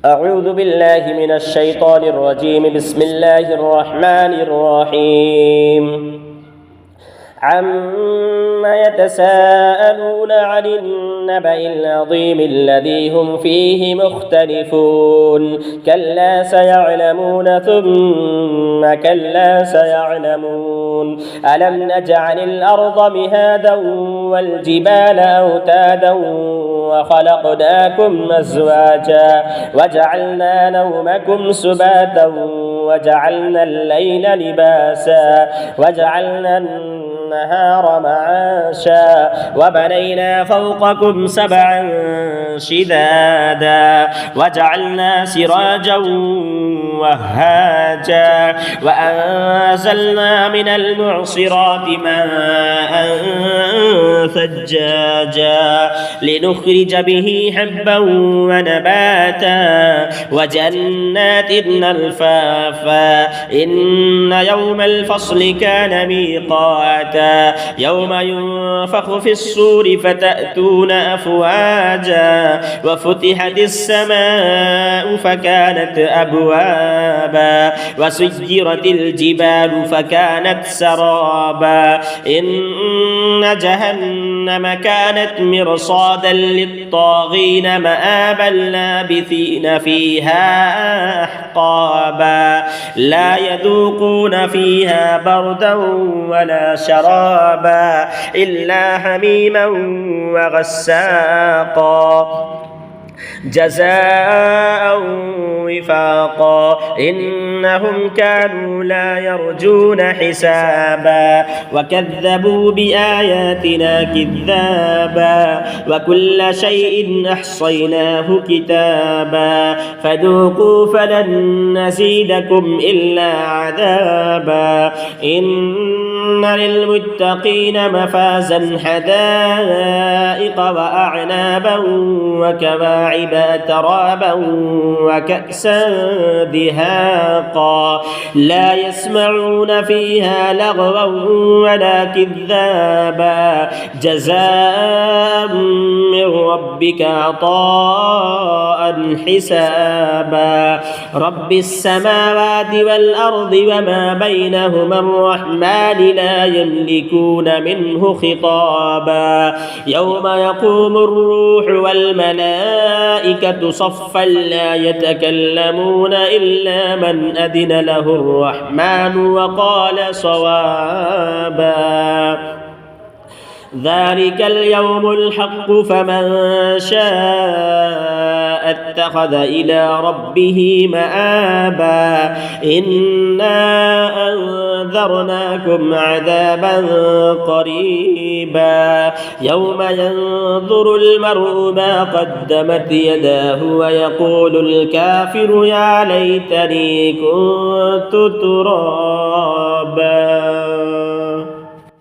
أعوذ بالله من الشيطان الرجيم. بسم الله الرحمن الرحيم. عما يتساءلون عن النبأ العظيم الذي هم فيه مختلفون. كلا سيعلمون ثم كلا سيعلمون. ألم نجعل الأرض مهادا والجبال أوتادا وخلقناكم أزواجا وجعلنا نومكم سباتا وجعلنا الليل لباسا وجعلنا النهار معاشا وبنينا فوقكم سبعا شدادا وجعلنا سراجا وهاجا وأنزلنا من المعصرات ماء ثجاجا لنخرج به حبا ونباتا وجنات ألفافا. إن يوم الفصل كان ميقاتا يوم ينفخ في الصور فتأتون أفواجا وفتحت السماء فكانت أبوابا وسيرت الجبال فكانت سرابا. إن جهنم كانت مرصادا للطاغين مآبا لابثين فيها أحقابا لا يذوقون فيها بردا ولا شرابا إلا حميما وغساقا جزاء وفاقا. إنهم كانوا لا يرجون حسابا وكذبوا بآياتنا كذابا وكل شيء أحصيناه كتابا فذوقوا فلن نزيدكم إلا عذابا. إن للمتقين مفازا حدائق وأعنابا وكواعب أترابا وكأسا دهاقا لا يسمعون فيها لغوا ولا كذابا جزاء من ربك عطاء حسابا. رب السماوات والأرض وما بينهما الرحمن لا يملكون منه خطابا. يوم يقوم الروح والملائكة صفا لا يتكلمون إلا من أذن له الرحمن وقال صوابا. ذلك اليوم الحق فمن شاء اتخذ إلى ربه مآبا. إنا أنذرناكم عذابا قريبا يوم ينظر المرء ما قدمت يداه ويقول الكافر يا ليتني كنت ترابا.